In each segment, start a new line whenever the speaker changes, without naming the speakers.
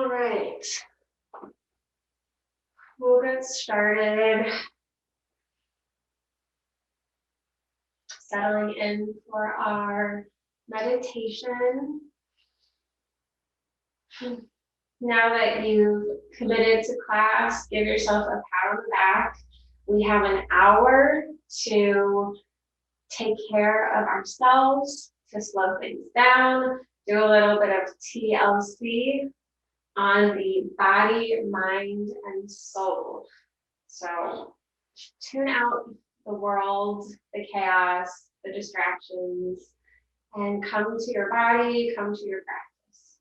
All right, we'll get started. Settling in for our meditation. Now that you've committed to class, give yourself a pat on the back. We have an hour to take care of ourselves, to slow things down, do a little bit of TLC on the body, mind, and soul. So tune out the world, the chaos, the distractions, and come to your body, come to your practice.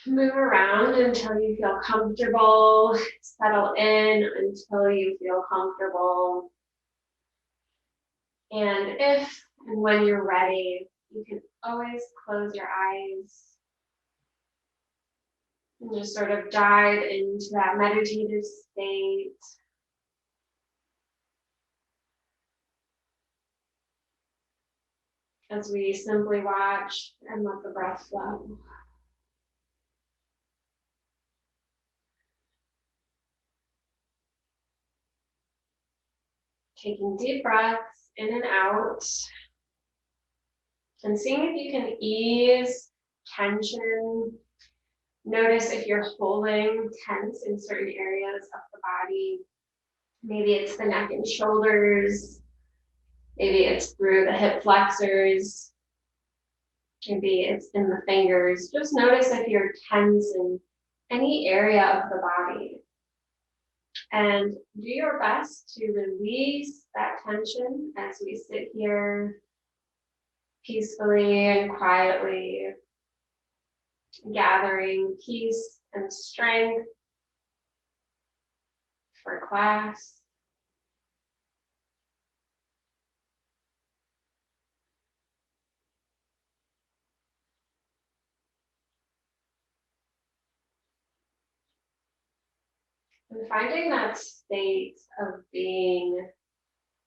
Move around until you feel comfortable, settle in until you feel comfortable. And if and when you're ready, you can always close your eyes and just sort of dive into that meditative state. As we simply watch and let the breath flow. Taking deep breaths in and out. And seeing if you can ease tension. Notice if you're holding tense in certain areas of the body. Maybe it's the neck and shoulders. Maybe it's through the hip flexors. Maybe it's in the fingers. Just notice if you're tense in any area of the body. And do your best to release that tension as we sit here peacefully and quietly, gathering peace and strength for class. And finding that state of being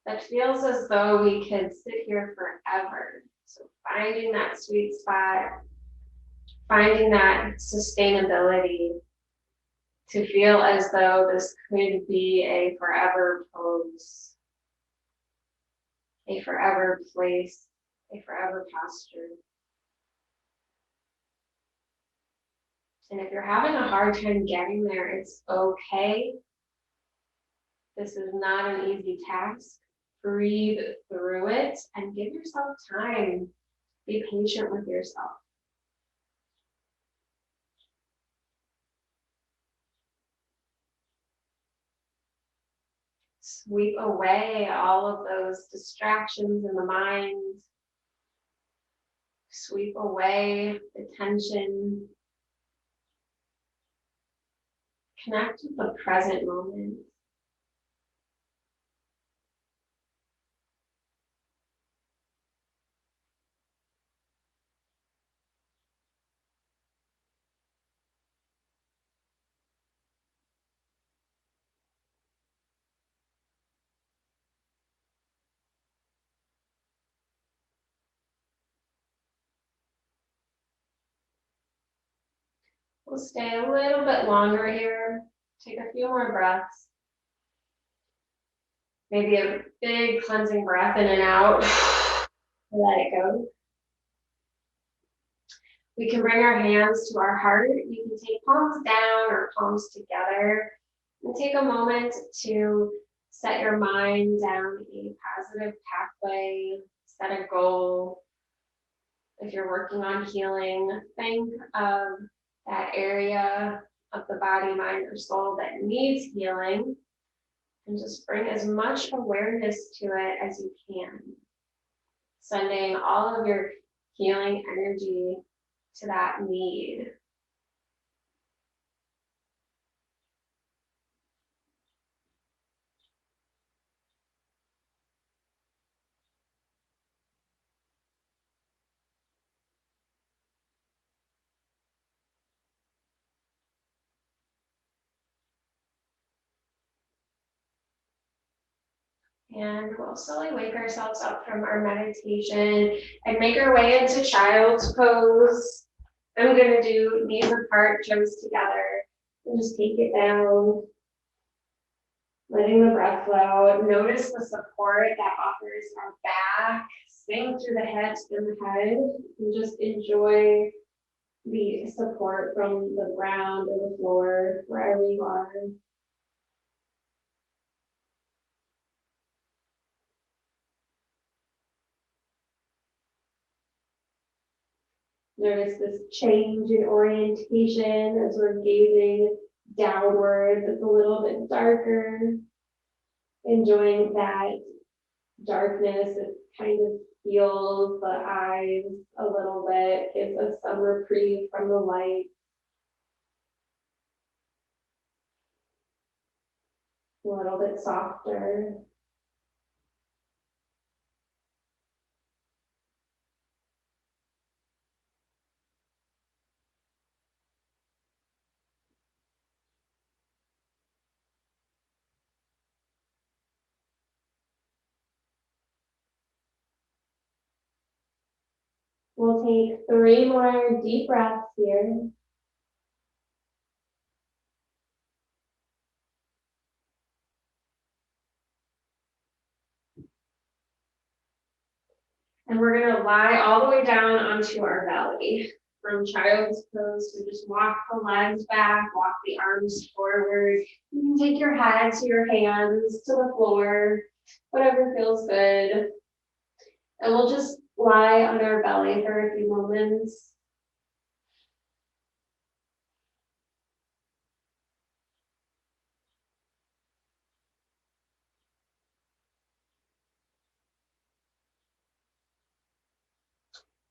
that feels as though we could sit here forever. So finding that sweet spot, finding that sustainability to feel as though this could be a forever pose, a forever place, a forever posture. And if you're having a hard time getting there, it's okay. This is not an easy task. Breathe through it and give yourself time. Be patient with yourself. Sweep away all of those distractions in the mind. Sweep away the tension. Connect with the present moment. We'll stay a little bit longer here. Take a few more breaths. Maybe a big cleansing breath in and out. Let it go. We can bring our hands to our heart. You can take palms down or palms together and take a moment to set your mind down a positive pathway, set a goal. If you're working on healing, think of that area of the body, mind, or soul that needs healing, and just bring as much awareness to it as you can. Sending all of your healing energy to that need. And we'll slowly wake ourselves up from our meditation and make our way into child's pose. I'm gonna do knees apart, toes together, and just take it down, letting the breath flow. Notice the support that offers our back, sink through the hips and the head, and just enjoy the support from the ground or the floor, wherever you are. Notice this change in orientation as we're gazing downwards. It's a little bit darker. Enjoying that darkness. It kind of heals the eyes a little bit, gives us some reprieve from the light. A little bit softer. We'll take 3 more deep breaths here. And we're gonna lie all the way down onto our belly. From child's pose, so just walk the legs back, walk the arms forward. You can take your head to your hands, to the floor, whatever feels good. And we'll just lie on our belly for a few moments.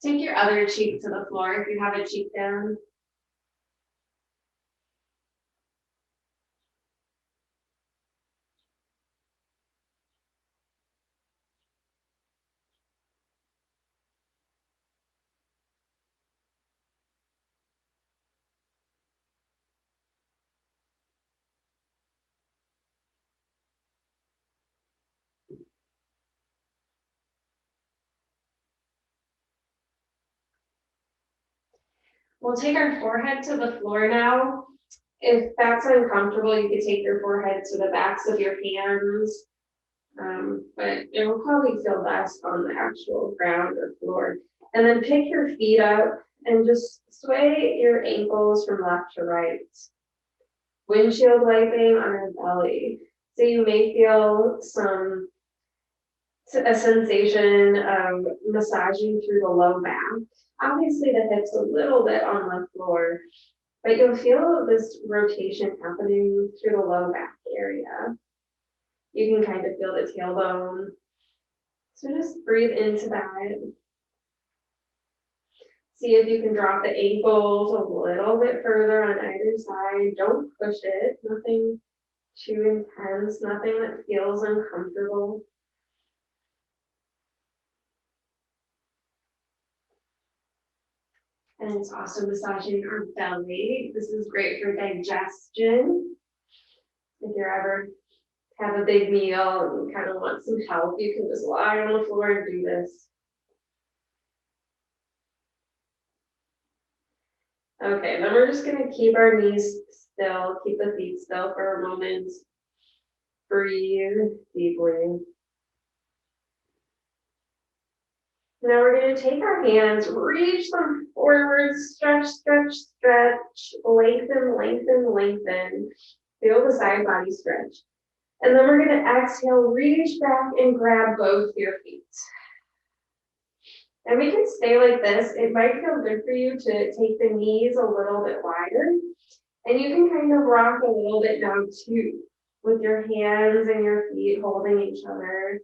Take your other cheek to the floor if you have a cheek down. We'll take our forehead to the floor now. If that's uncomfortable, you could take your forehead to the backs of your hands. But it will probably feel best on the actual ground or floor. And then pick your feet up and just sway your ankles from left to right. Windshield wiping on our belly. So you may feel a sensation of massaging through the low back. Obviously the hips a little bit on the floor, but you'll feel this rotation happening through the low back area. You can kind of feel the tailbone. So just breathe into that. See if you can drop the ankles a little bit further on either side. Don't push it, nothing too intense, nothing that feels uncomfortable. And it's also massaging our belly. This is great for digestion. If you're ever have a big meal and kind of want some help, you can just lie on the floor and do this. Okay, then we're just gonna keep our knees still, keep the feet still for a moment. Breathe deeply. Now we're gonna take our hands, reach them forward, stretch, stretch, stretch, lengthen, lengthen, lengthen. Feel the side body stretch. And then we're gonna exhale, reach back and grab both your feet. And we can stay like this. It might feel good for you to take the knees a little bit wider. And you can kind of rock a little bit now too, with your hands and your feet holding each other.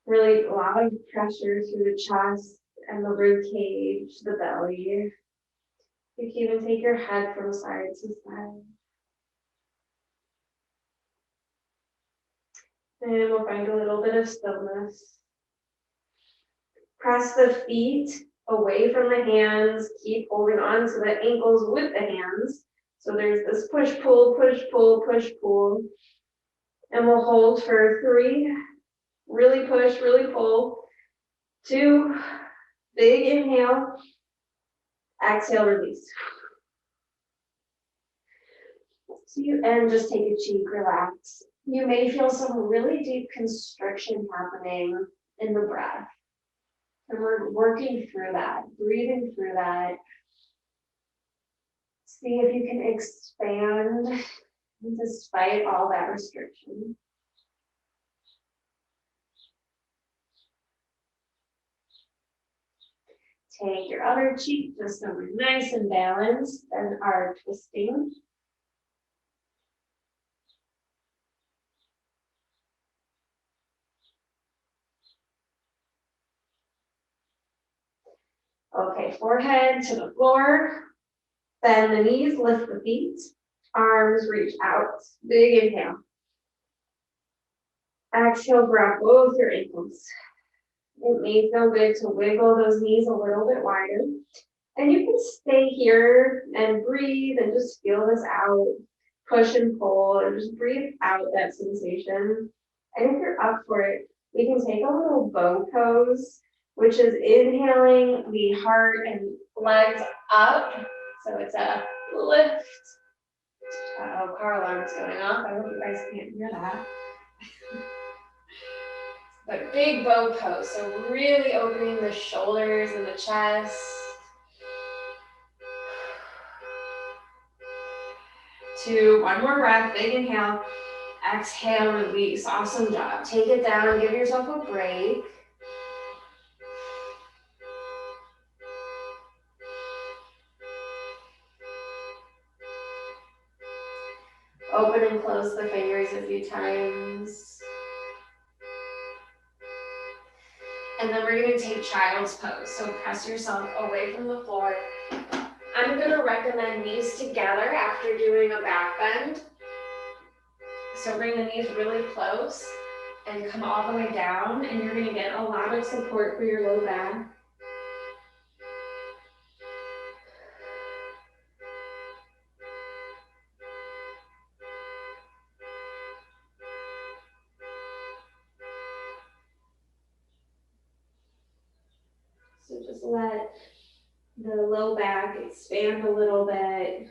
Really a lot of pressure through the chest and the rib cage, the belly. You can even take your head from side to side. And we'll find a little bit of stillness. Press the feet away from the hands. Keep holding on to the ankles with the hands. So there's this push, pull, push, pull, push, pull. And we'll hold for 3. Really push, really pull. 2, big inhale. Exhale, release. And just take a cheek, relax. You may feel some really deep constriction happening in the breath. And we're working through that, breathing through that. See if you can expand despite all that restriction. Take your other cheek just so we're nice and balanced and are twisting. Okay, forehead to the floor. Bend the knees, lift the feet. Arms reach out. Big inhale. Exhale, grab both your ankles. It may feel good to wiggle those knees a little bit wider. And you can stay here and breathe and just feel this out. Push and pull and just breathe out that sensation. And if you're up for it, we can take a little bow pose, which is inhaling the heart and legs up. So it's a lift. Uh-oh, car alarm's going off. I hope you guys can't hear that. But big bow pose, so really opening the shoulders and the chest. 2, one more breath, big inhale. Exhale, release. Awesome job. Take it down, give yourself a break. Open and close the fingers a few times. And then we're going to take child's pose. So press yourself away from the floor. I'm going to recommend knees together after doing a back bend. So bring the knees really close and come all the way down, and you're going to get a lot of support for your low back. So just let the low back expand a little bit.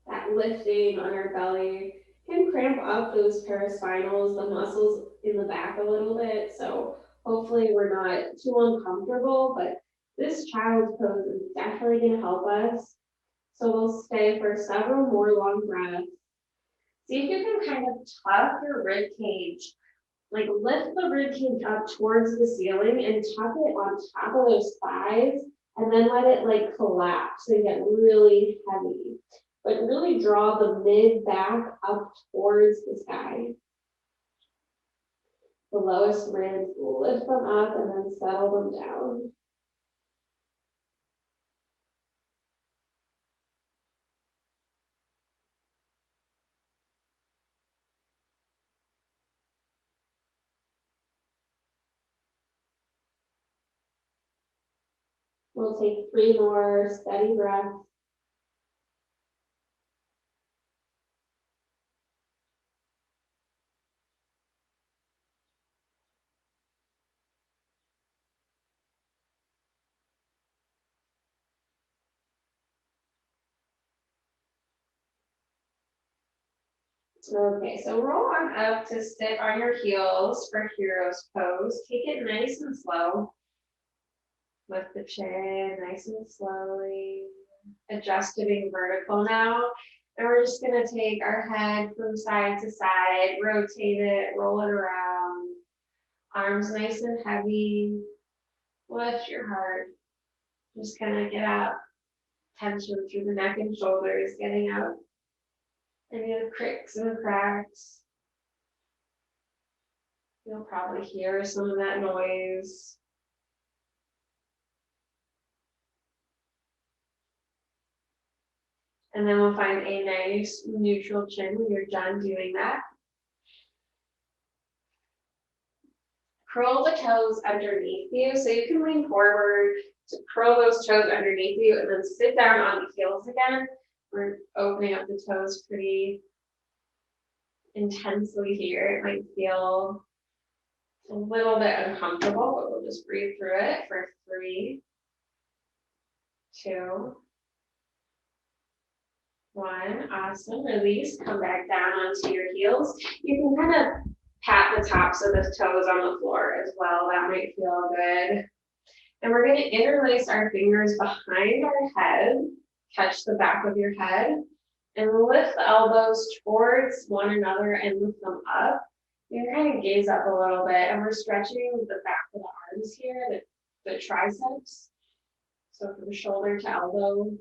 That lifting on our belly can cramp up those paraspinals, the muscles in the back a little bit. So hopefully we're not too uncomfortable, but this child's pose is definitely going to help us. So we'll stay for several more long breaths. See if you can kind of tuck your rib cage, like lift the rib cage up towards the ceiling and tuck it on top of those thighs, and then let it like collapse and get really heavy. But really draw the mid back up towards the sky. The lowest ribs, lift them up and then settle them down. We'll take 3 more steady breaths. Okay, so roll on up to sit on your heels for hero's pose. Take it nice and slow. Lift the chin nice and slowly. Adjust to being vertical now. And we're just gonna take our head from side to side, rotate it, roll it around. Arms nice and heavy. Lift your heart. Just kind of get out tension through the neck and shoulders, getting out any of the cricks and cracks. You'll probably hear some of that noise. And then we'll find a nice neutral chin when you're done doing that. Curl the toes underneath you, so you can lean forward to curl those toes underneath you and then sit down on the heels again. We're opening up the toes pretty intensely here. It might feel a little bit uncomfortable, but we'll just breathe through it for 3, 2, 1. Awesome. Release. Come back down onto your heels. You can kind of pat the tops of the toes on the floor as well. That might feel good. And we're going to interlace our fingers behind our head. Catch the back of your head. And lift the elbows towards one another and lift them up. You can kind of gaze up a little bit. And we're stretching the back of the arms here, the triceps. So from shoulder to elbow.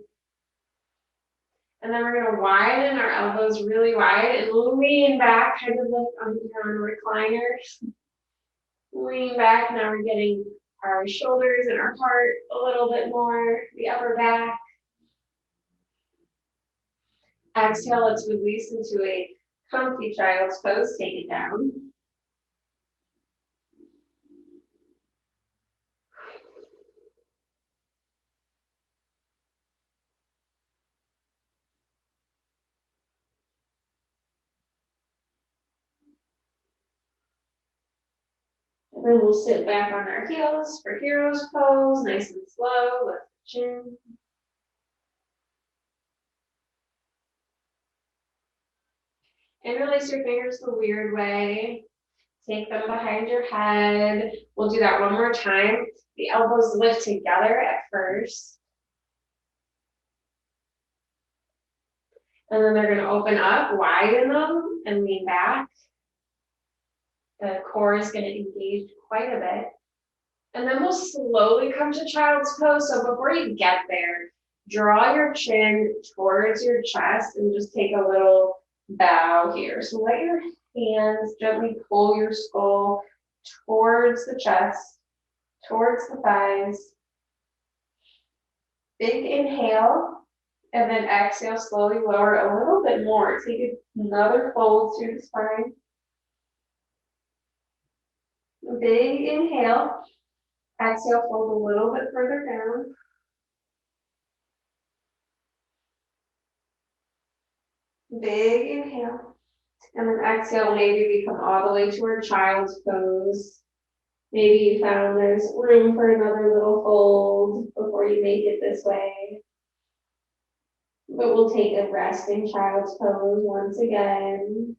And then we're going to widen our elbows really wide and lean back, kind of like on a recliner. Lean back. Now we're getting our shoulders and our heart a little bit more, the upper back. Exhale, let's release into a comfy child's pose. Take it down. And then we'll sit back on our heels for hero's pose, nice and slow, lift the chin. Interlace your fingers the weird way. Take them behind your head. We'll do that one more time. The elbows lift together at first. And then they're going to open up, widen them, and lean back. The core is going to engage quite a bit. And then we'll slowly come to child's pose. So before you get there, draw your chin towards your chest and just take a little bow here. So let your hands gently pull your skull towards the chest, towards the thighs. Big inhale, and then exhale, slowly lower a little bit more. Take another fold through the spine. Big inhale. Exhale, fold a little bit further down. Big inhale. And then exhale, maybe we come all the way to our child's pose. Maybe you found there's room for another little fold before you make it this way. But we'll take a resting child's pose once again.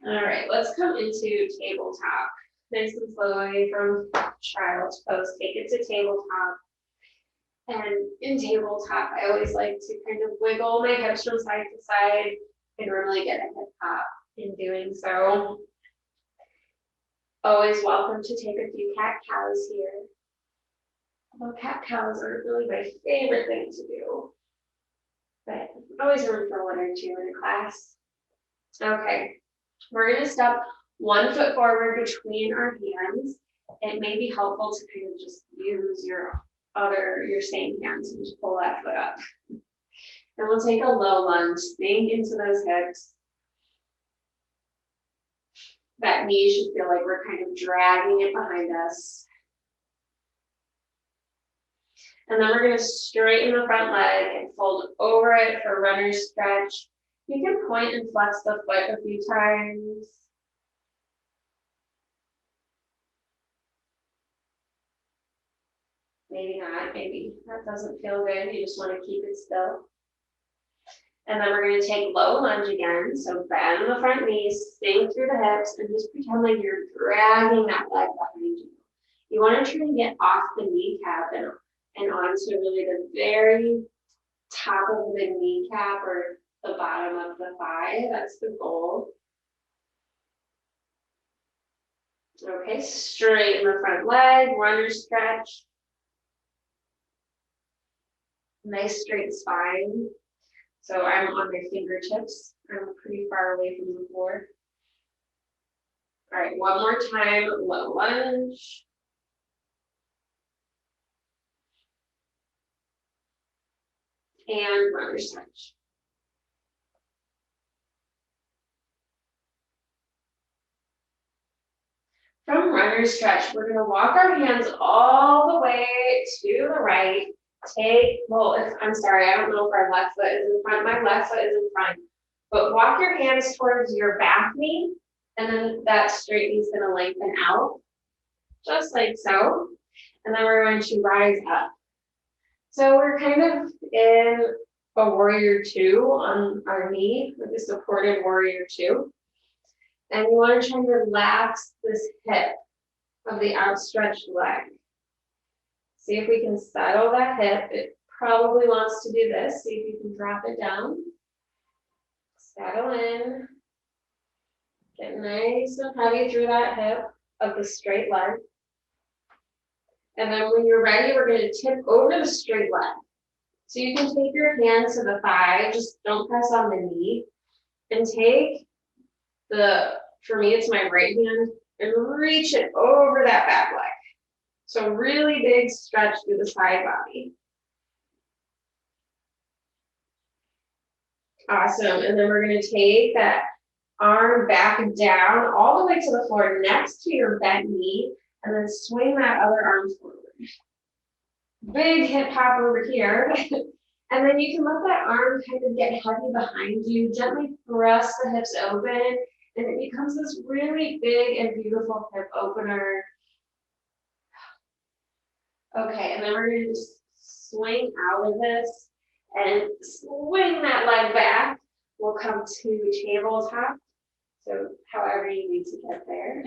All right, let's come into tabletop. Nice and slowly from child's pose, take it to tabletop. And in tabletop, I always like to kind of wiggle my hips from side to side and really get a hip hop in doing so. Always welcome to take a few cat cows here. Although cat cows are really my favorite thing to do. But always room for 1 or 2 in a class. Okay, we're gonna step 1 foot forward between our hands. It may be helpful to kind of just use your same hands and just pull that foot up. And we'll take a low lunge, sink into those hips. That knee should feel like we're kind of dragging it behind us. And then we're going to straighten the front leg and fold over it for runner's stretch. You can point and flex the foot a few times. Maybe not, maybe that doesn't feel good. You just want to keep it still. And then we're going to take low lunge again. So bend the front knees, sink through the hips, and just pretend like you're dragging that leg behind you. You want to try to get off the kneecap and onto really the very top of the kneecap or the bottom of the thigh. That's the goal. Okay, straighten the front leg, runner stretch. Nice straight spine. So I'm on my fingertips. I'm pretty far away from the floor. All right, one more time, low lunge. And runner stretch. From runner stretch, we're gonna walk our hands all the way to the right. Well, I'm sorry, I don't know if our left foot is in front. My left foot is in front. But walk your hands towards your back knee, and then that straight knee is going to lengthen out, just like so. And then we're going to rise up. So we're kind of in a warrior two on our knee, like a supported warrior two. And you want to try and relax this hip of the outstretched leg. See if we can settle that hip. It probably wants to do this. See if you can drop it down. Settle in. Get nice and heavy through that hip of the straight leg. And then when you're ready, we're going to tip over the straight leg. So you can take your hand to the thigh, just don't press on the knee. And take for me, it's my right hand, and reach it over that back leg. So really big stretch through the side body. Awesome. And then we're going to take that arm back down all the way to the floor next to your bent knee, and then swing that other arm forward. Big hip hop over here. And then you can let that arm kind of get heavy behind you, gently thrust the hips open, and it becomes this really big and beautiful hip opener. Okay, and then we're going to just swing out of this and swing that leg back. We'll come to tabletop. So however you need to get there.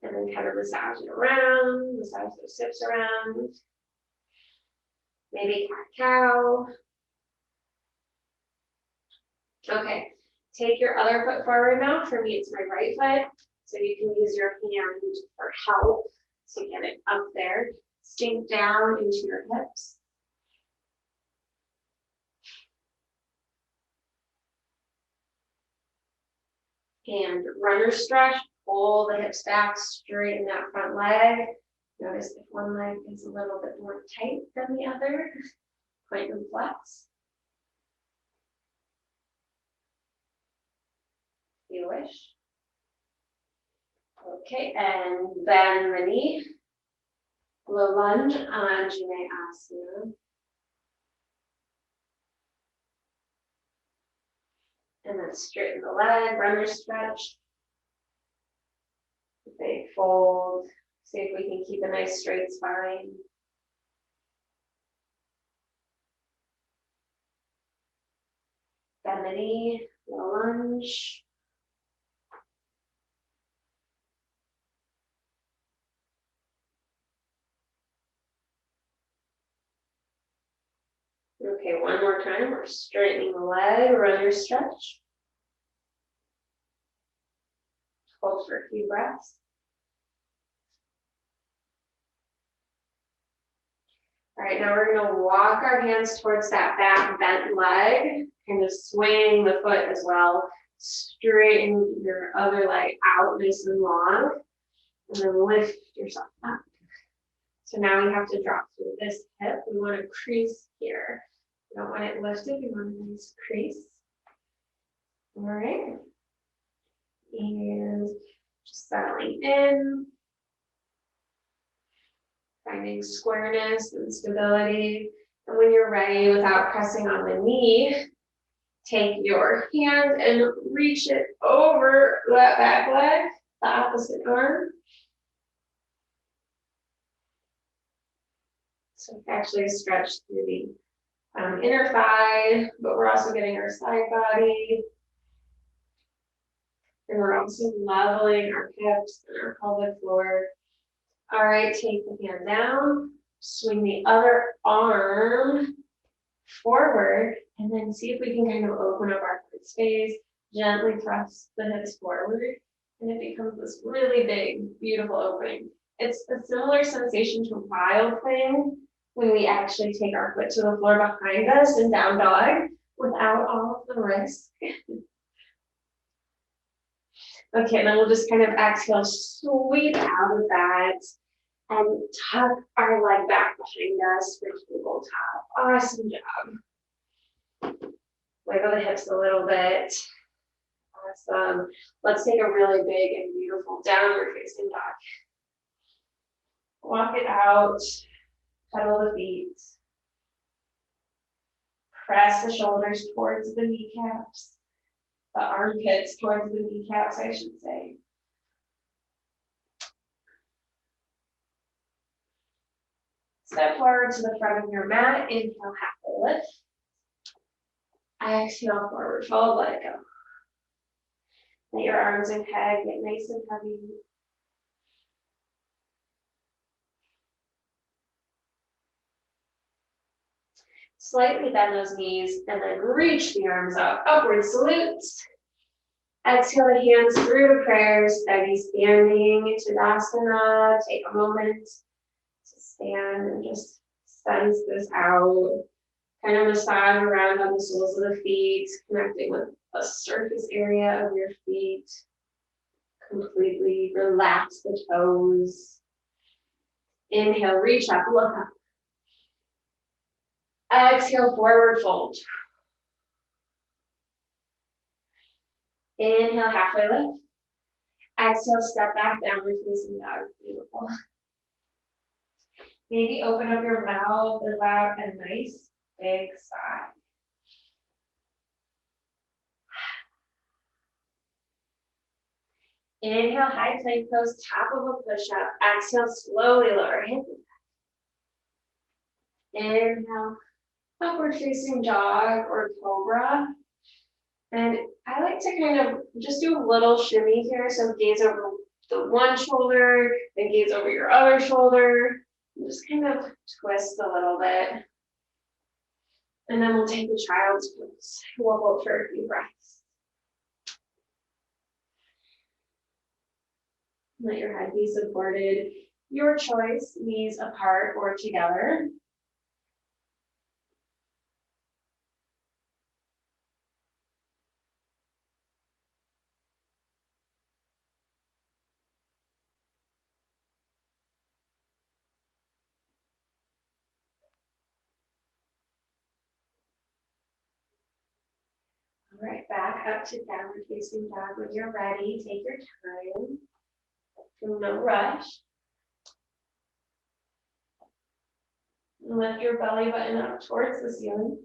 And then kind of massage it around, massage those hips around. Maybe cat-cow. Okay, take your other foot forward now. For me, it's my right foot. So you can use your hand for help to get it up there. Sink down into your hips. And runner stretch, pull the hips back, straighten that front leg. Notice if one leg is a little bit more tight than the other, point and flex. If you wish. Okay, and bend the knee. Low lunge, Anjane Asana. And then straighten the leg, runner stretch. Big fold. See if we can keep a nice straight spine. Bend the knee, low lunge. Okay, one more time. We're straightening the leg, runner stretch. Hold for a few breaths. All right, now we're going to walk our hands towards that back bent leg. Kind of swing the foot as well. Straighten your other leg out nice and long. And then lift yourself up. So now we have to drop through this hip. We want to crease here. We don't want it lifted. We want a nice crease. All right. And just settling in. Finding squareness and stability. And when you're ready, without pressing on the knee, take your hand and reach it over that back leg, the opposite arm. So actually stretch through the inner thigh, but we're also getting our side body. And we're also leveling our hips and our pelvic floor. All right, take the hand down, swing the other arm forward, and then see if we can kind of open up our heart space, gently thrust the hips forward, and it becomes this really big, beautiful opening. It's a similar sensation to a wild thing when we actually take our foot to the floor behind us in down dog without all of the risk. Okay, then we'll just kind of exhale, sweep out of that, and tuck our leg back behind us for tabletop. Awesome job. Wiggle the hips a little bit. Awesome. Let's take a really big and beautiful downward facing dog. Walk it out. Pedal the feet. Press the shoulders towards the kneecaps. The armpits towards the kneecaps, I should say. Step forward to the front of your mat. Inhale, halfway lift. Exhale, forward fold, let it go. Let your arms and head get nice and heavy. Slightly bend those knees and then reach the arms up. Upward salute. Exhale the hands through to prayer. Steady standing, Tadasana. Take a moment to stand and just sense this out. Kind of massage around on the soles of the feet, connecting with the surface area of your feet. Completely relax the toes. Inhale, reach up, look up. Exhale, forward fold. Inhale, halfway lift. Exhale, step back, downward facing dog. Beautiful. Maybe open up your mouth and allow a nice big sigh. Inhale, high plank pose, top of a push-up. Exhale, slowly lower hip. Inhale, upward facing dog or cobra. And I like to kind of just do a little shimmy here. So gaze over the one shoulder, then gaze over your other shoulder. And just kind of twist a little bit. And then we'll take the child's pose. We'll hold for a few breaths. Let your head be supported. Your choice, knees apart or together. All right, back up to downward facing dog. When you're ready, take your time. No rush. Lift your belly button up towards the ceiling.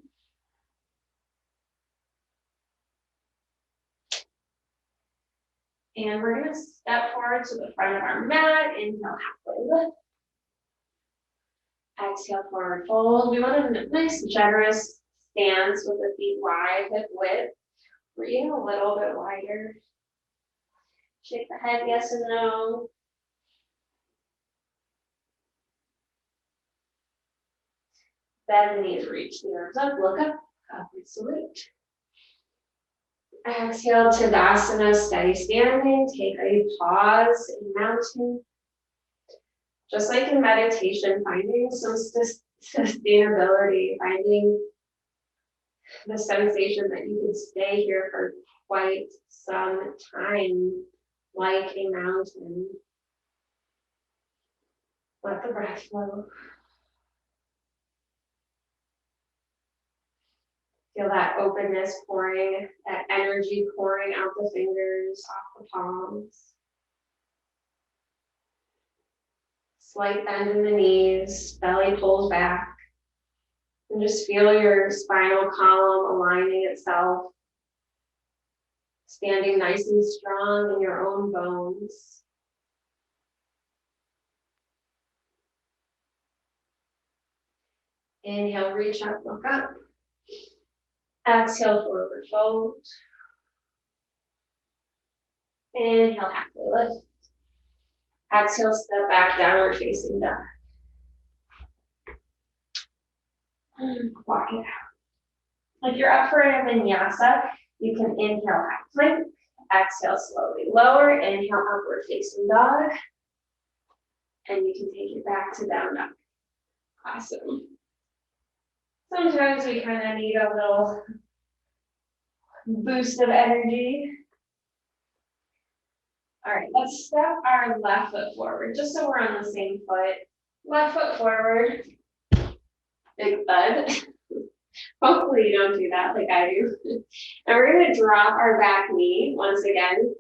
And we're going to step forward to the front of our mat. Inhale, halfway lift. Exhale, forward fold. We want a nice, generous stance with the feet wide, hip width. We're even a little bit wider. Shake the head, yes and no. Bend the knees, reach the arms up, look up, upward salute. Exhale, Tadasana, steady standing. Take a pause in mountain. Just like in meditation, finding some sustainability, finding the sensation that you can stay here for quite some time, like a mountain. Let the breath flow. Feel that openness pouring, that energy pouring out the fingers, off the palms. Slight bend in the knees, belly pulls back. And just feel your spinal column aligning itself. Standing nice and strong in your own bones. Inhale, reach up, look up. Exhale, forward fold. Inhale, halfway lift. Exhale, step back, downward facing dog. Walk it out. If you're up for a vinyasa, you can inhale, half plank. Exhale, slowly lower. Inhale, upward facing dog. And you can take it back to down dog. Awesome. Sometimes we kind of need a little boost of energy. All right, let's step our left foot forward, just so we're on the same foot. Left foot forward, big bud. Hopefully you don't do that like I do. And we're gonna drop our back knee once again.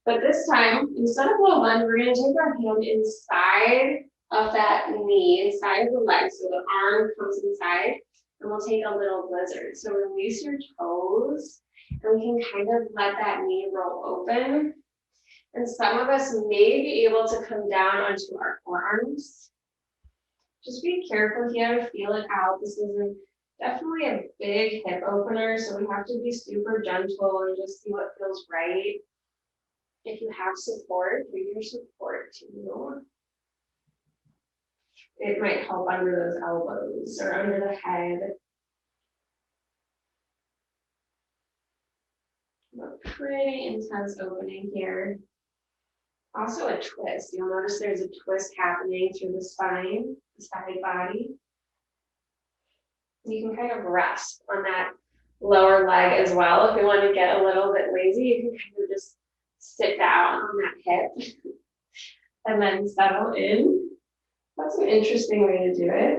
But this time, instead of low lunge, we're gonna take our hand inside of that knee inside of the leg. So the arm comes inside, and we'll take a little blizzard. So release your toes, and we can kind of let that knee roll open. And some of us may be able to come down onto our forearms. Just be careful here, feel it out. This is definitely a big hip opener, so we have to be super gentle and just see what feels right. If you have support, bring your support to you. It might help under those elbows or under the head. A pretty intense opening here. Also a twist. You'll notice there's a twist happening through the spine, the side body. You can kind of rest on that lower leg as well. If you want to get a little bit lazy, you can kind of just sit down on that hip and then settle in. That's an interesting way to do it.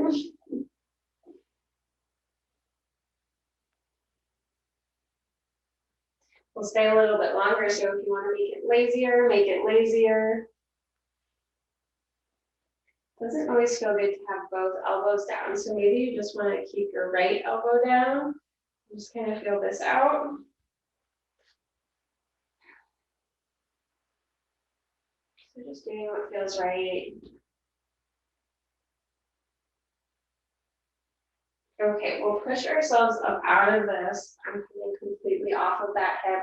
We'll stay a little bit longer, so if you want to make it lazier, make it lazier. Doesn't always feel good to have both elbows down, so maybe you just want to keep your right elbow down. Just kind of feel this out. So just doing what feels right. Okay, we'll push ourselves up out of this. I'm coming completely off of that hip.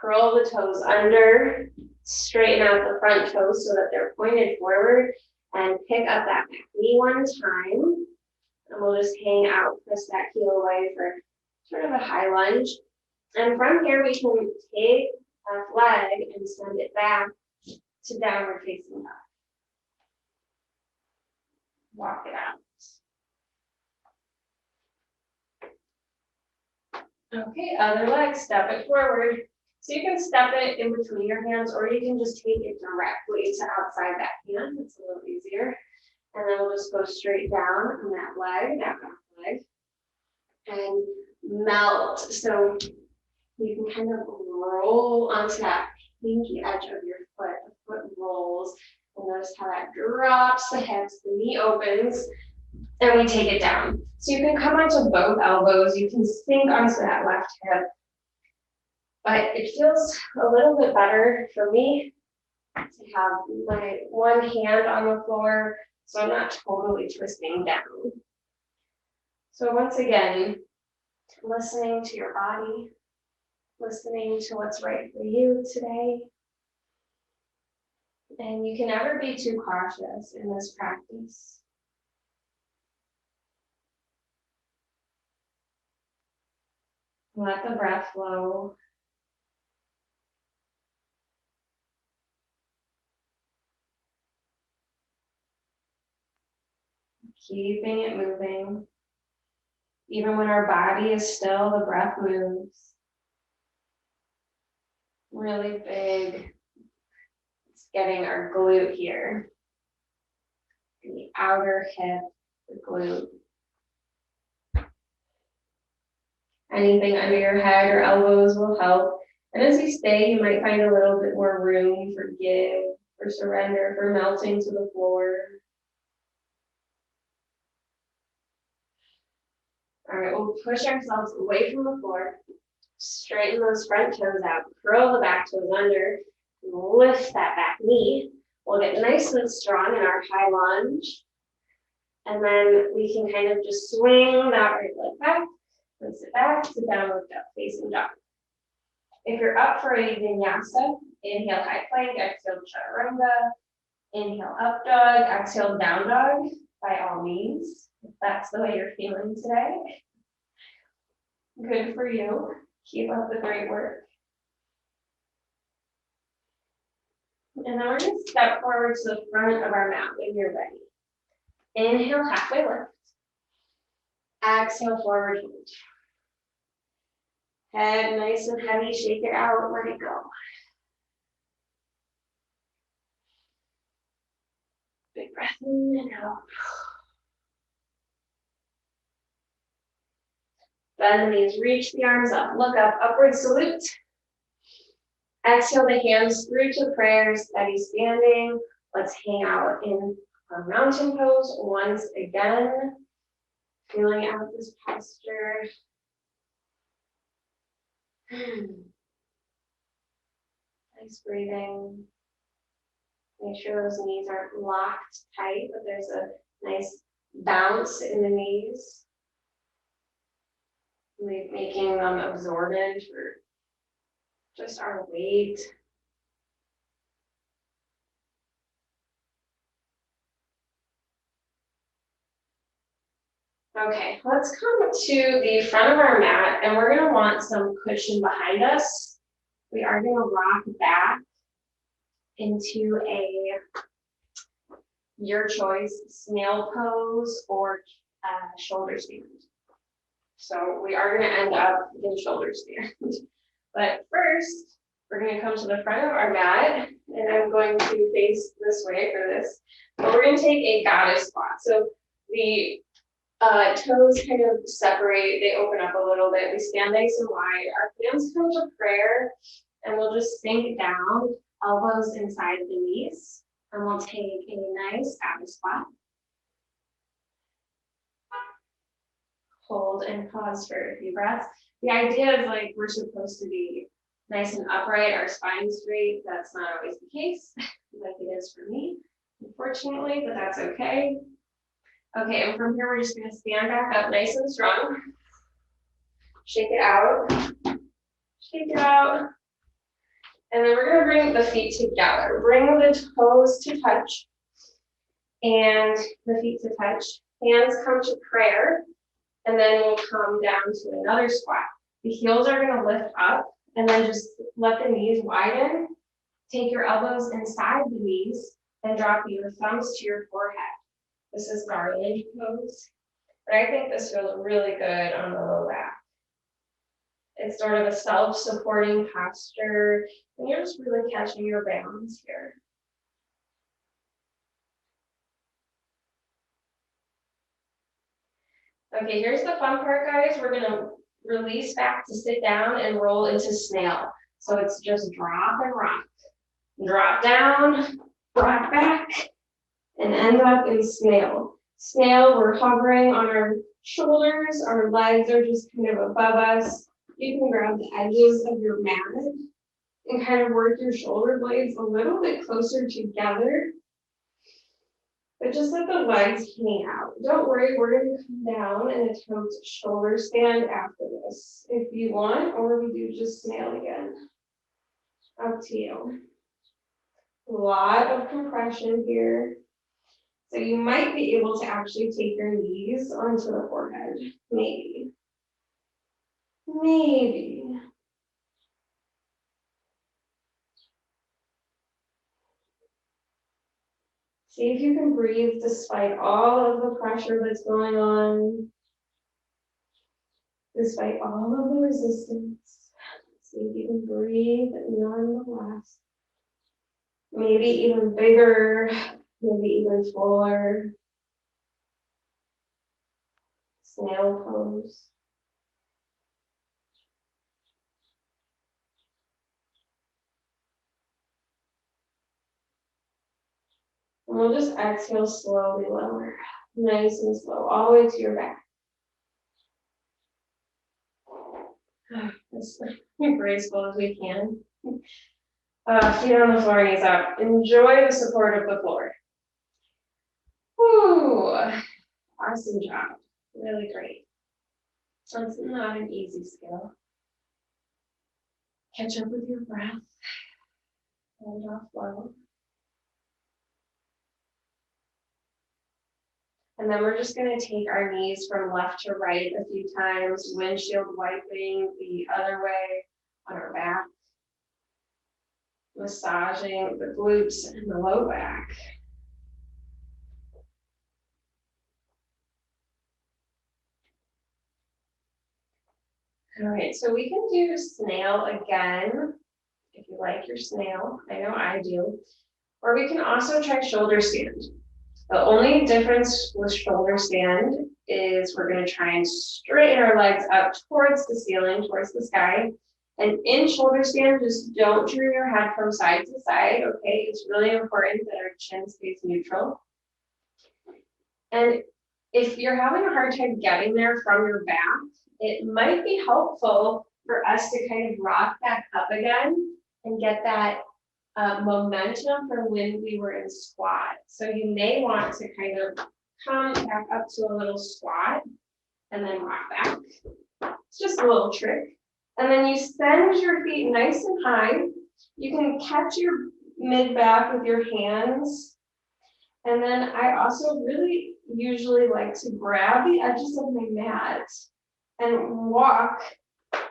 Curl the toes under, straighten out the front toes so that they're pointed forward, and pick up that back knee one time. And we'll just hang out, press that heel away for sort of a high lunge. And from here, we can take a leg and send it back to downward facing dog. Walk it out. Okay, other leg, step it forward. So you can step it in between your hands, or you can just take it directly to outside that hand. It's a little easier. And then we'll just go straight down on that leg, that back leg, and melt. So you can kind of roll onto that pinky edge of your foot. The foot rolls, and notice how that drops the hips, the knee opens, and we take it down. So you can come onto both elbows, you can sink onto that left hip, but it feels a little bit better for me to have my one hand on the floor, so I'm not totally twisting down. So once again, listening to your body, listening to what's right for you today. And you can never be too cautious in this practice. Let the breath flow. Keeping it moving. Even when our body is still, the breath moves. Really big. It's getting our glute here. The outer hip, the glute. Anything under your head or elbows will help. And as you stay, you might find a little bit more room for give, for surrender, for melting to the floor. All right, we'll push ourselves away from the floor. Straighten those front toes out. Curl the back toes under. Lift that back knee. We'll get nice and strong in our high lunge. And then we can kind of just swing that right leg back. Place it back to downward facing dog. If you're up for a vinyasa, inhale high plank, exhale chaturanga, inhale up dog, exhale down dog, by all means, if that's the way you're feeling today. Good for you. Keep up the great work. And then we're going to step forward to the front of our mat when you're ready. Inhale, halfway lift. Exhale, forward fold. Head nice and heavy, shake it out, let it go. Big breath in and out. Bend the knees, reach the arms up, look up, upward salute. Exhale the hands through to prayer, steady standing. Let's hang out in our mountain pose once again. Feeling out this posture. Nice breathing. Make sure those knees aren't locked tight, but there's a nice bounce in the knees. Making them absorbent for just our weight. Okay, let's come to the front of our mat, and we're gonna want some cushion behind us. We are gonna rock back into your choice, snail pose or shoulder stand. So we are gonna end up in shoulder stand. But first, we're gonna come to the front of our mat, and I'm going to face this way for this. But we're gonna take a goddess squat. So the toes kind of separate, they open up a little bit. We stand nice and wide. Our hands come to prayer, and we'll just sink down, elbows inside the knees, and we'll take a nice goddess squat. Hold and pause for a few breaths. The idea is like we're supposed to be nice and upright, our spine straight. That's not always the case, like it is for me, unfortunately, but that's okay. Okay, and from here, we're just gonna stand back up nice and strong. Shake it out. Shake it out. And then we're gonna bring the feet together. Bring the toes to touch and the feet to touch. Hands come to prayer, and then we'll come down to another squat. The heels are gonna lift up, and then just let the knees widen. Take your elbows inside the knees, and drop your thumbs to your forehead. This is garland pose, but I think this feels really good on the low back. It's sort of a self-supporting posture, and you're just really catching your balance here. Okay, here's the fun part, guys. We're gonna release back to sit down and roll into snail. So it's just drop and rock. Drop down, rock back, and end up in snail. Snail, we're hovering on our shoulders, our legs are just kind of above us. You can grab the edges of your mat and kind of work your shoulder blades a little bit closer together. But just let the legs hang out. Don't worry, we're going to come down and attempt shoulder stand after this if you want, or we do just snail again. Up to you. A lot of compression here. So you might be able to actually take your knees onto the forehead. Maybe. Maybe. See if you can breathe despite all of the pressure that's going on. Despite all of the resistance. See if you can breathe nonetheless. Maybe even bigger. Maybe even fuller. Snail pose. And we'll just exhale slowly lower. Nice and slow, all the way to your back. As graceful as we can. Feet on the floor, knees up. Enjoy the support of the floor. Woo! Awesome job. Really great. It's not an easy skill. Catch up with your breath. And offload. And then we're just going to take our knees from left to right a few times, windshield wiping the other way on our back. Massaging the glutes and the low back. All right, so we can do snail again, if you like your snail. I know I do. Or we can also try shoulder stand. The only difference with shoulder stand is we're going to try and straighten our legs up towards the ceiling, towards the sky. And in shoulder stand, just don't turn your head from side to side, okay? It's really important that our chin stays neutral. And if you're having a hard time getting there from your back, it might be helpful for us to kind of rock back up again and get that momentum from when we were in squat. So you may want to kind of come back up to a little squat and then rock back. It's just a little trick. And then you send your feet nice and high. You can catch your mid back with your hands. And then I also really usually like to grab the edges of my mat and walk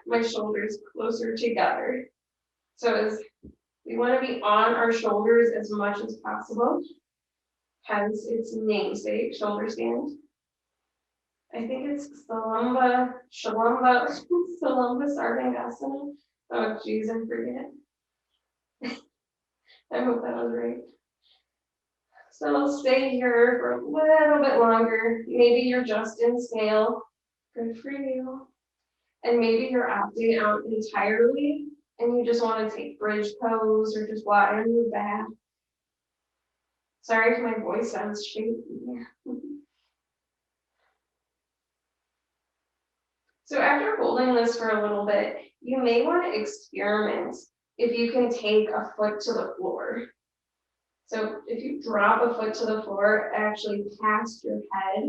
my shoulders closer together. So as we want to be on our shoulders as much as possible, hence its namesake, shoulder stand. I think it's Shalamba Sarvangasana. Oh geez, I forget. I hope that was right. So we'll stay here for a little bit longer. Maybe you're just in snail. Good for you. And maybe you're opting out entirely and you just want to take bridge pose or just lie on your back. Sorry if my voice sounds shaky. So after holding this for a little bit, you may want to experiment if you can take a foot to the floor. So if you drop a foot to the floor, actually past your head,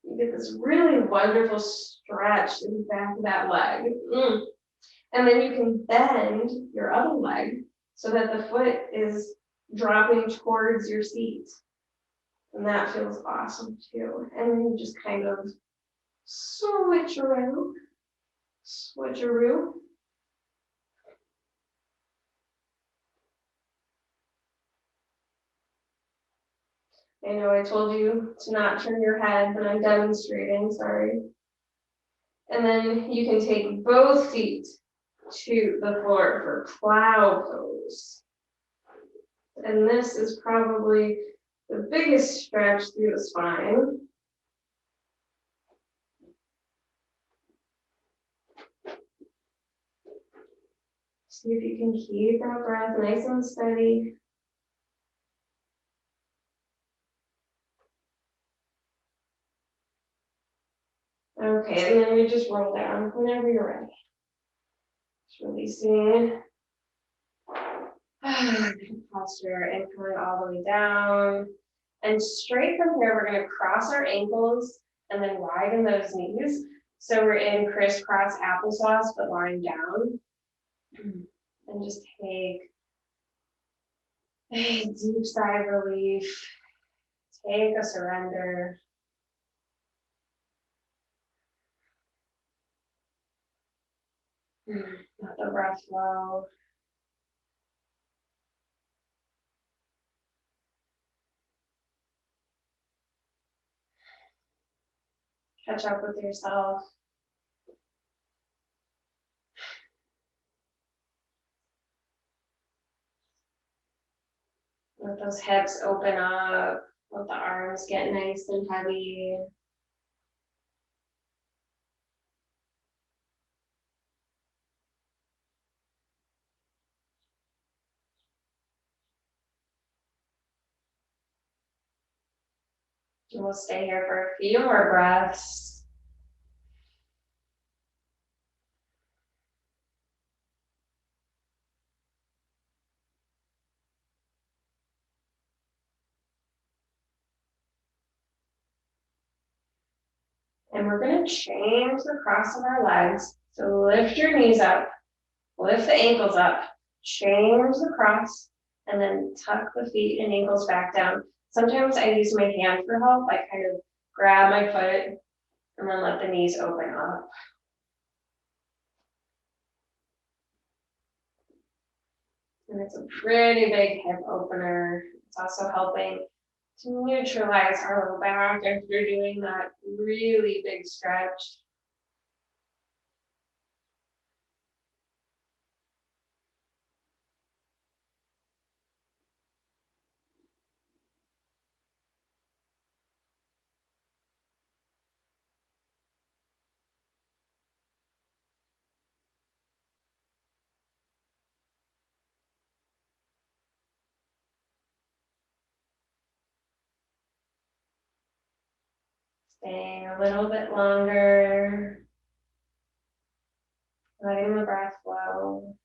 you get this really wonderful stretch in the back of that leg. And then you can bend your other leg so that the foot is dropping towards your seat. And that feels awesome too. And then you just kind of switcheroo. I know I told you to not turn your head, but I'm demonstrating, sorry. And then you can take both feet to the floor for plow pose. And this is probably the biggest stretch through the spine. See if you can keep that breath nice and steady. Okay, and then we just roll down whenever you're ready. Just releasing posture and coming all the way down. And straight from here, we're going to cross our ankles and then widen those knees. So we're in crisscross applesauce, but lying down. And just take a deep sigh of relief. Take a surrender. Let the breath flow. Catch up with yourself. Let those hips open up. Let the arms get nice and heavy. And we'll stay here for a few more breaths. And we're going to change the cross of our legs. So lift your knees up, lift the ankles up, change the cross, and then tuck the feet and ankles back down. Sometimes I use my hand for help. I kind of grab my foot and then let the knees open up. And it's a pretty big hip opener. It's also helping to neutralize our low back after doing that really big stretch. Staying a little bit longer, letting the breath flow.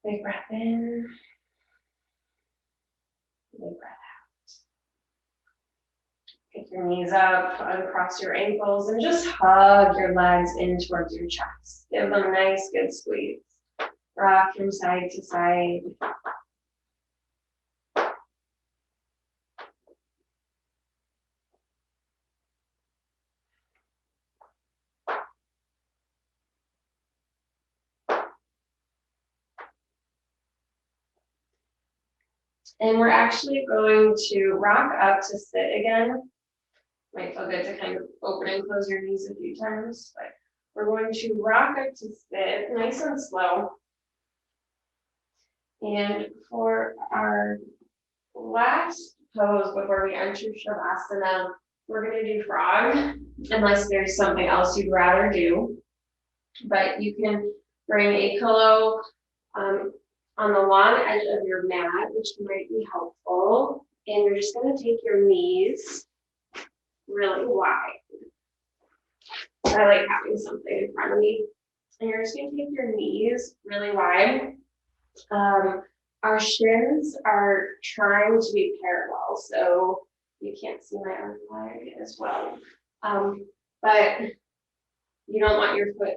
Big breath in, big breath. Pick your knees up, uncross your ankles, and just hug your legs in towards your chest. Give them a nice, good squeeze. Rock from side to side. And we're actually going to rock up to sit again. Might feel good to kind of open and close your knees a few times, but we're going to rock up to sit nice and slow. And for our last pose before we enter Shavasana, we're going to do frog, unless there's something else you'd rather do. But you can bring a pillow on the long edge of your mat, which might be helpful. And you're just going to take your knees really wide. I like having something in front of me. And you're just going to take your knees really wide. Our shins are trying to be parallel, so you can't see my other leg as well. But you don't want your foot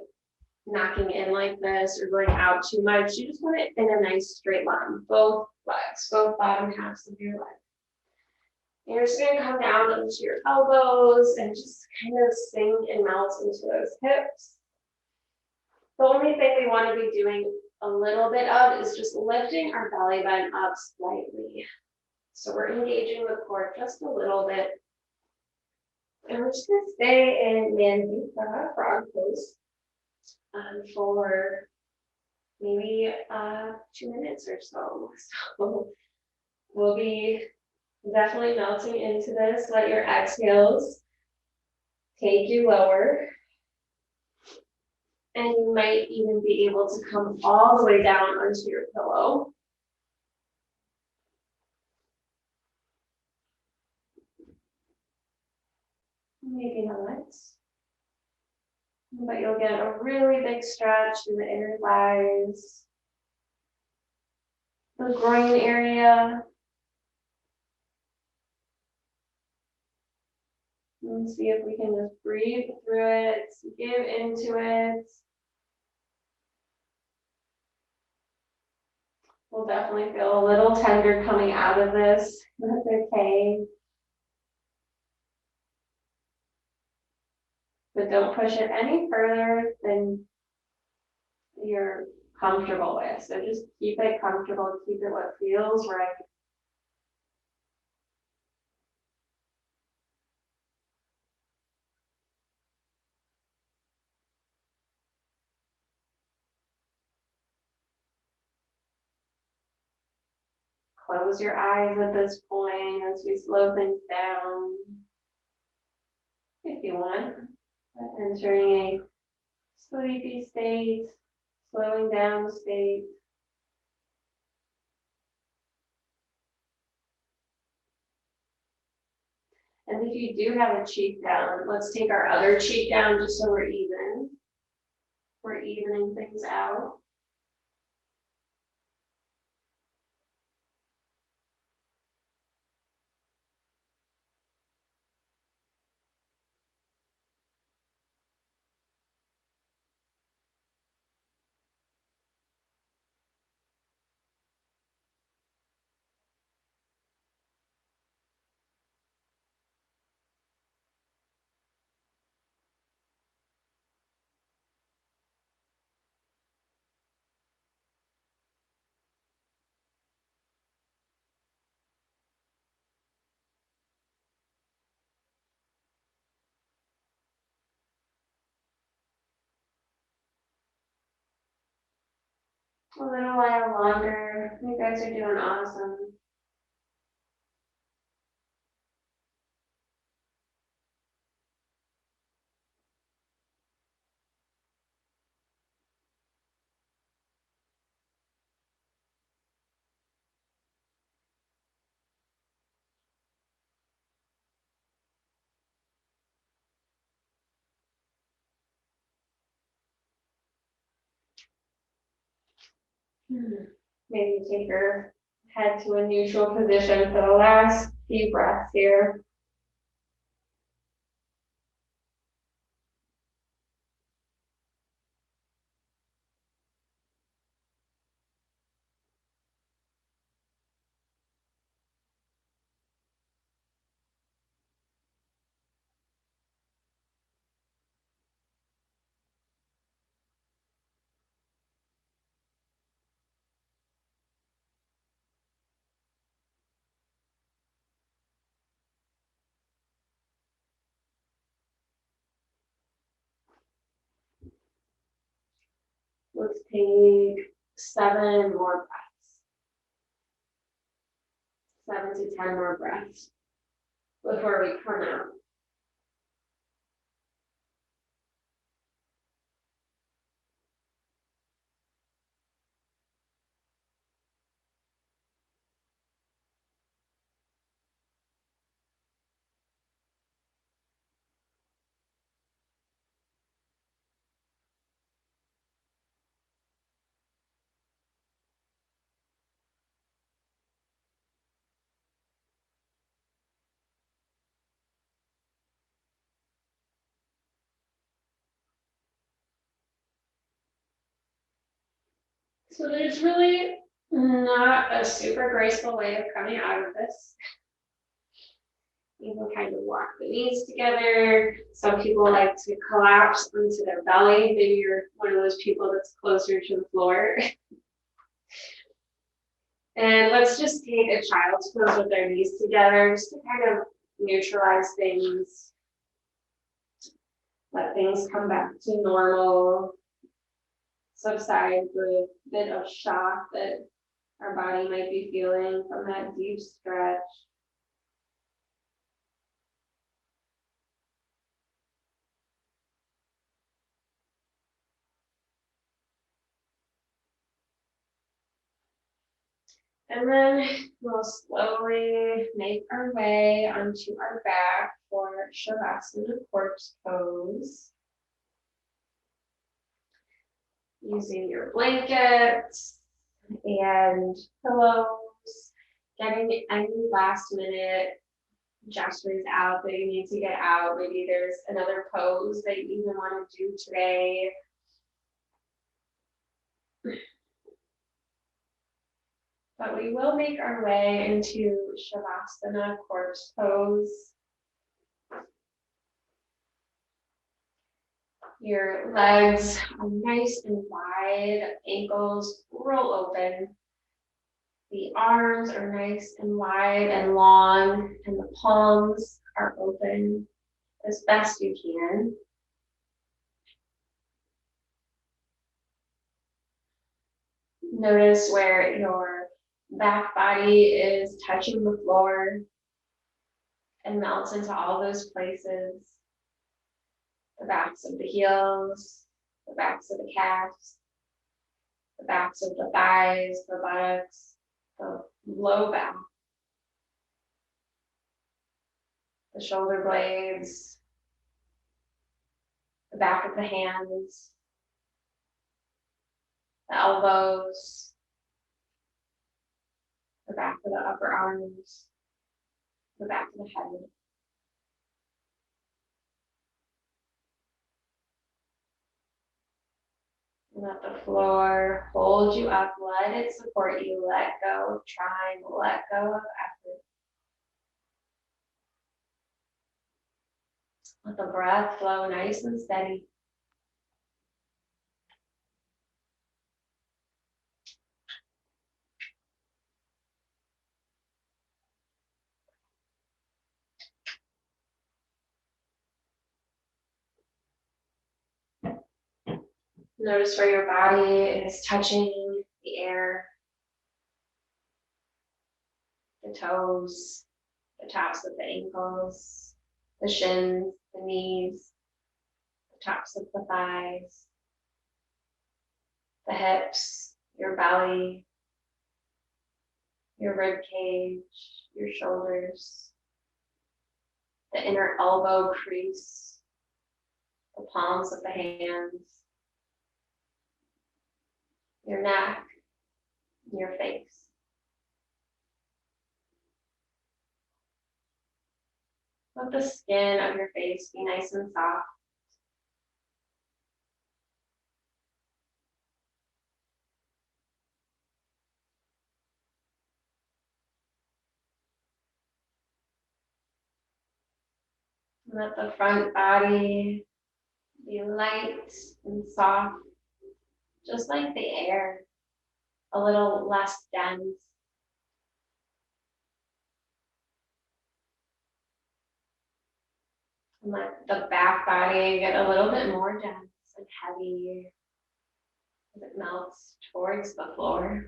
knocking in like this or going out too much. You just want it in a nice straight line, both legs, both bottom halves of your leg. And you're just going to come down onto your elbows and just kind of sink and melt into those hips. The only thing we want to be doing a little bit of is just lifting our belly button up slightly. So we're engaging the core just a little bit. And we're just going to stay in Manvita frog pose for maybe 2 minutes or so. So we'll be definitely melting into this. Let your exhales take you lower. And you might even be able to come all the way down onto your pillow. Maybe not. But you'll get a really big stretch in the inner thighs, the groin area. And see if we can just breathe through it, give into it. We'll definitely feel a little tender coming out of this. That's okay. But don't push it any further than you're comfortable with. So just keep it comfortable, keep it what feels right. Close your eyes at this point as we slow things down, if you want. Entering a sleepy state, slowing down state. And if you do have a cheek down, let's take our other cheek down just so we're even. We're evening things out. A little while longer. You guys are doing awesome. Maybe take your head to a neutral position for the last few breaths here. Let's take 7 more breaths. 7 to 10 more breaths before we come out. So there's really not a super graceful way of coming out of this. You can kind of walk the knees together. Some people like to collapse into their belly. Maybe you're one of those people that's closer to the floor. And let's just take a child's pose with their knees together, just to kind of neutralize things, let things come back to normal, subside the bit of shock that our body might be feeling from that deep stretch. And then we'll slowly make our way onto our back for Shavasana corpse pose. Using your blankets and pillows, getting any last minute gestures out that you need to get out. Maybe there's another pose that you even want to do today. But we will make our way into Shavasana corpse pose. Your legs are nice and wide, ankles roll open. The arms are nice and wide and long, and the palms are open as best you can. Notice where your back body is touching the floor and melts into all those places. The backs of the heels, the backs of the calves, the backs of the thighs, the buttocks, the low back, the shoulder blades, the back of the hands, the elbows, the back of the upper arms, the back of the head. Let the floor hold you up, let it support you, let go of trying, let go of effort. Let the breath flow nice and steady. Notice where your body is touching the air, the toes, the tops of the ankles, the shins, the knees, the tops of the thighs, the hips, your belly, your rib cage, your shoulders, the inner elbow crease, the palms of the hands, your neck, your face. Let the skin of your face be nice and soft. Let the front body be light and soft, just like the air, a little less dense. And let the back body get a little bit more dense and heavy as it melts towards the floor.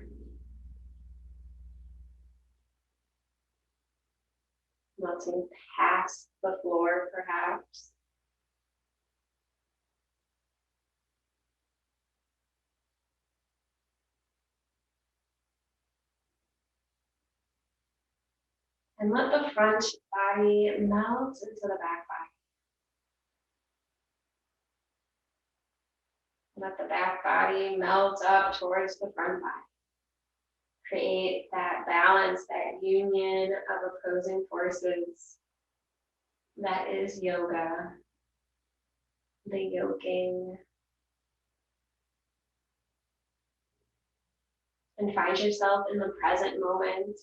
Melting past the floor, perhaps. And let the front body melt into the back body. Let the back body melt up towards the front body. Create that balance, that union of opposing forces. That is yoga, the yoking. And find yourself in the present moment.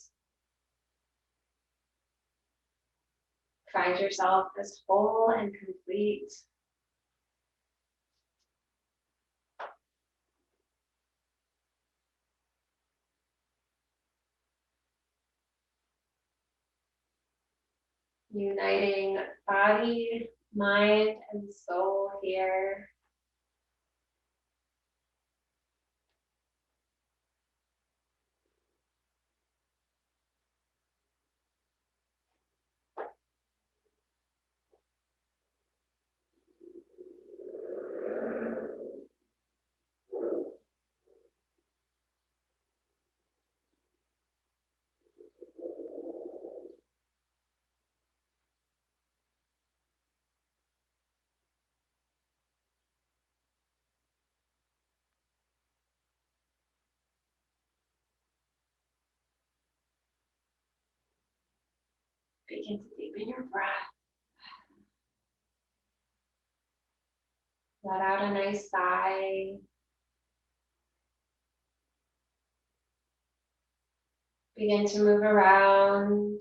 Find yourself as whole and complete. Uniting body, mind, and soul here. Begin to deepen your breath. Let out a nice sigh. Begin to move around.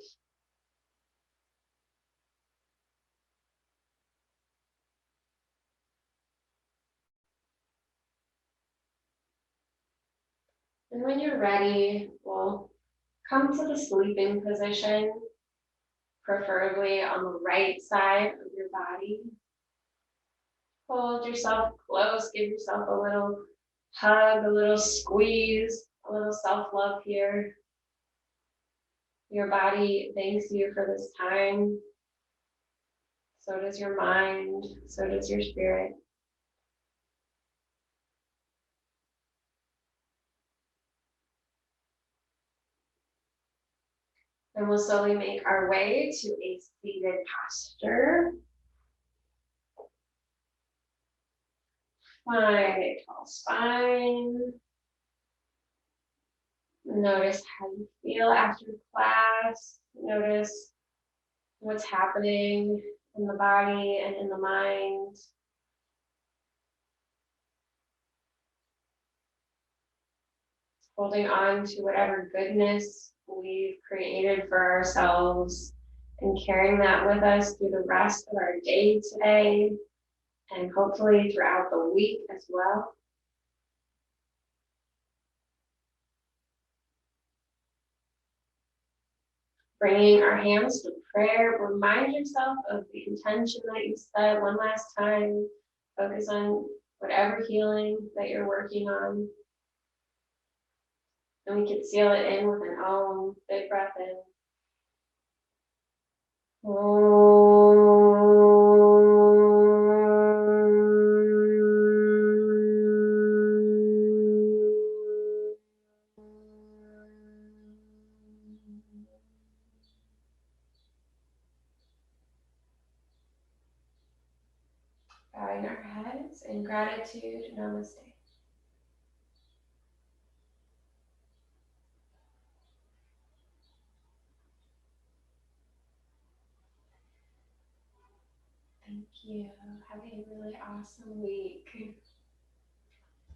And when you're ready, we'll come to the sleeping position, preferably on the right side of your body. Hold yourself close, give yourself a little hug, a little squeeze, a little self-love here. Your body thanks you for this time. So does your mind, so does your spirit. And we'll slowly make our way to a seated posture. Find a tall spine. Notice how you feel after class. Notice what's happening in the body and in the mind. Holding on to whatever goodness we've created for ourselves and carrying that with us through the rest of our day today and hopefully throughout the week as well. Bringing our hands to prayer, remind yourself of the intention that you said one last time. Focus on whatever healing that you're working on. And we can seal it in with an Om. Big breath in. Bowing our heads in gratitude. Namaste. Thank you. Have a really awesome week.